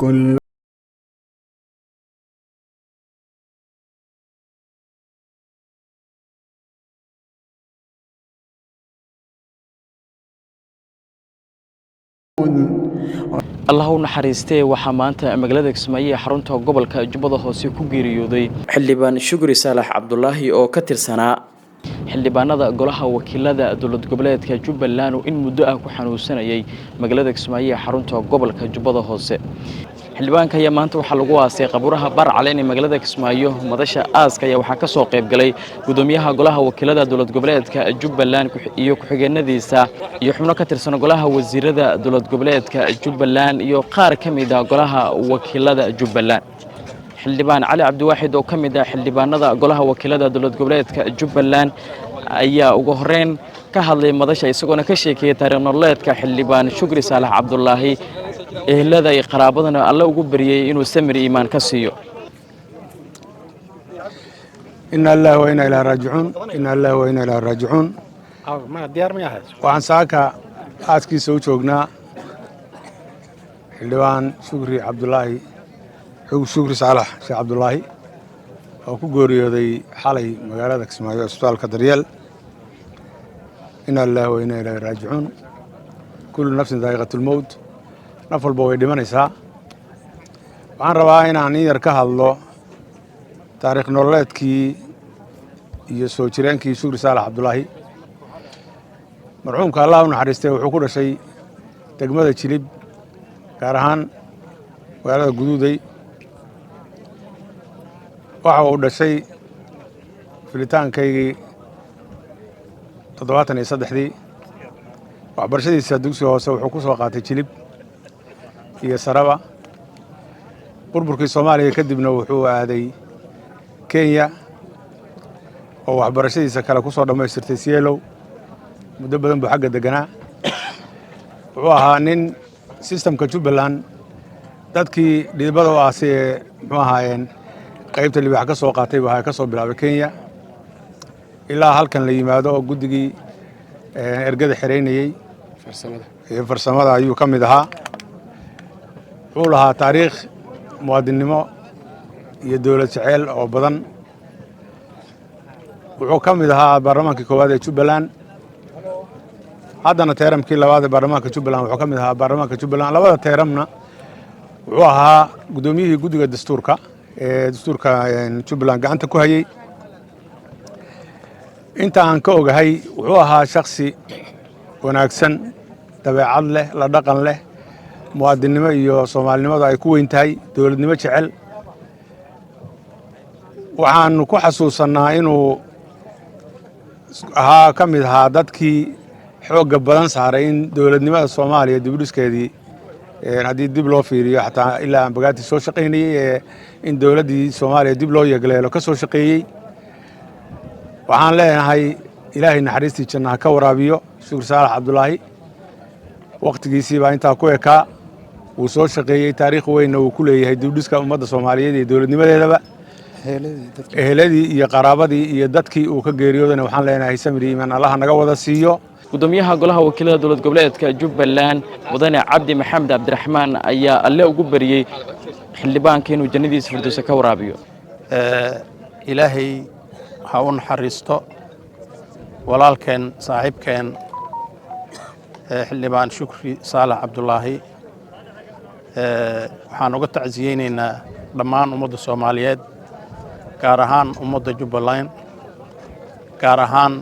كل الله u naxariistay waxa maanta magaalada Kismaayo ee xarunta gobolka Jubbada Hoose ku geeriyooday xildhibaan Shukri Saalax Cabdullaahi oo ka tirsanaa xildhibaanada golaha wakiilada dowlad goboleedka Jubbaland oo in muddo ah ku xanuunsanayay magaalada Kismaayo ee xarunta gobolka Jubbada Hoose xildhibaanka ayaa maanta waxa lagu aasay qabuuraha Barcalen ee magaalada Kismaayo madasha aaska ayaa waxa ka soo qayb galay gudoomiyaha golaha wakiilada dowlad goboleedka Jubbaland iyo ku-xigeenadiisa iyo xubno ka tirsan golaha wasiirada dowlad goboleedka Jubbaland iyo qaar ka mid ah golaha wakiilada Jubbaland xildhibaan Cali Cabdiwaaxid oo ka mid ah xildhibaanada golaha wakiilada dowlad goboleedka Jubbaland ayaa ugu horreyn ka hadlay madasha isagoo ka sheekay taariikh nololeedka xildhibaan Shukri Saalax Cabdullaahi ehelada ay qaraabadana alla ugu bariyay inuu samir iimaan ka siiyo inna lillahi wa inna ilayhi raaji'uun inna lillahi wa inna ilayhi raaji'uun waxaan saaka aaskiisa u joognaa xildhibaan Shukri Cabdullaahi Shukri Saalax Cabdullaahi oo ku geeriyooday xalay magaalada Kismaayo isbitaalka Daryeel inna lillahi wa inna ilayhi raaji'uun kullu nafsin daa'iqatul mawt naf walba way dhimanaysaa waxaan rabaa inaan yar ka hadlo taariikh nololeedkii iyo soo jireenkii Shukri Saalax Cabdullaahi marxuumka Allah u naxariistay wuxuu ku dhashay degmada Jilib gaar ahaan magaalada Guduuday waxa uu dhashay filitaankaygii 73 waxbarashadiisa dugsiga hoose wuxuu ku soo qaatay Jilib iyo Saraba burburkii Soomaaliya kadibna wuxuu aaday Kenya oo waxbarashadiisa kale ku soo dhameystirtay Sielow muddo badan buu xagga deganaa wuxuu ahaa nin systemka Jubbaland dadkii dhibada u aasay muxuu ahaayeen qaybta libax ka soo qaatay waxa ka soo bilaabay Kenya ilaa halkan la yimaado oo guddigii ergada xireynayay farsamada ayuu ka mid ahaa wuxuu lahaa taariikh muwaadinimo iyo dawlad jaceyl oo badan wuxuu ka mid ahaa baarlamaankii koowaad ee Jubbaland haddana teeramkii labaad ee baarlamaanka Jubbaland wuxuu ka mid ahaa baarlamaanka Jubbaland labada teeramna wuxuu ahaa gudoomiyihii guddiga dastuurka Jubbaland gacanta ku hayay inta aan ka ogahay wuxuu ahaa shakhsi wanaagsan dabeecad leh la dhaqan leh muwaadinimo iyo Soomaalinimada ay ku weyn tahay dawladnimo jecel waxaan ku xasuusanaa inuu ahaa ka mid ahaa dadkii xoogga badan saaray in dawladnimada Soomaaliya dib u dhiskeedii haddii dib loo fiiriyo xataa ilaa aan bagaati soo shaqaynayay in dawladdii Soomaaliya dib loo yagleelo ka soo shaqeeyey waxaan leenahay ilaahay naxariistii jannaha ka waraabiyo Shukri Saalax Cabdullaahi waqtigiisii baa intaa ku ekaa wuu soo shaqeeyey taariikh weynna uu ku leeyahay dib u dhiska ummadda Soomaaliyeed iyo dawladnimadeedaba eheladii iyo qaraabadii iyo dadkii uu ka geeriyoodana waxaan leenahay samir iimaan Allah naga wada siiyo gudoomiyaha golaha wakiilada dowlad goboleedka Jubbaland mudane Cabdi Maxamed Cabdiraxmaan ayaa alle ugu bariyay xildhibaanka inuu jannadiisa firdawsa ka waraabiyo ilaahay ha u naxariisto walaalkeen saaxiibkeen xildhibaan Shukri Saalax Cabdullaahi waxaan uga tacsiyeynaynaa dhammaan ummadda Soomaaliyeed gaar ahaan ummadda Jubbaland gaar ahaan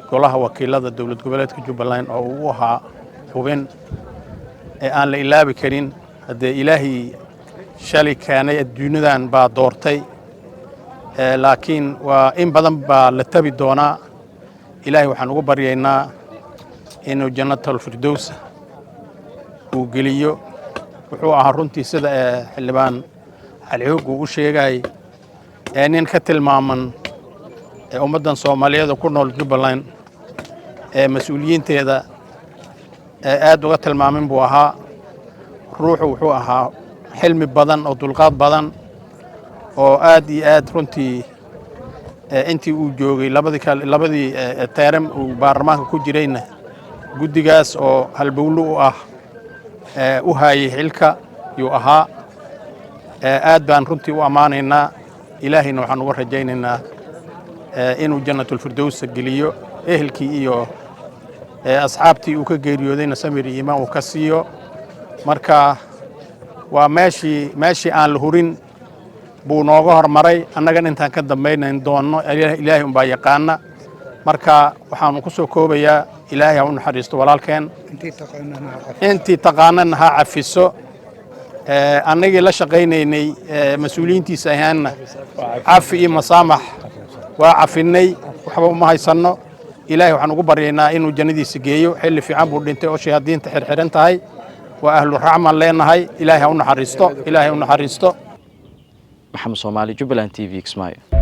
golaha wakiilada dowlad goboleedka Jubbaland oo uu ahaa xubin aan la ilaabi karin hadee ilaahay shalay keenay adduunyadan baa doortay laakiin waa in badan baa la tabi doonaa ilaahay waxaan ugu baryaynaa inuu jannatul firdaws uu geliyo wuxuu ahaa runtii sida xildhibaan Cali Hoog uu sheegay nin ka tilmaaman ummadan Soomaaliyeed ku nool Jubbaland mas'uuliyiinteeda aad uga tilmaamin buu ahaa ruuxu wuxuu ahaa xilmi badan oo dulqaad badan oo aad iyo aad runtii intii uu joogay labadii teeram uu baarlamaanka ku jirayna guddigaas oo halbowlo u ah u haayay xilka yuu ahaa aad baan runtii u ammaanaynaa ilaahayna waxaan uga rajaynaynaa inuu jannatulfirdowsa geliyo ehelkii iyo asxaabtii uu ka geeriyoodayna samir iyo iimaan uu ka siiyo marka waa meeshii aan la hurin buu nooga hormaray annagan intaan ka dambaynayn doonno ilaahay unbaa yaqaana marka waxaanu ku soo koobayaa ilaahay ha u naxariisto walaalkeen intii taqaanana ha cafiso annagii la shaqaynaynay mas-uuliyiintiisa ahaanna cafi iyo masaamax waa cafinay waxba uma haysanno ilaahay waxaan ugu baryaynaa inuu jannadiisa geeyo xilli fiican buu dhintay oo shayaadiinta xirxiran tahay waa ahlu raxmaan leenahay ilaahay ha u naxariisto ilaahay ha u naxariisto maxamed Soomaali Jubaland TV Kismaayo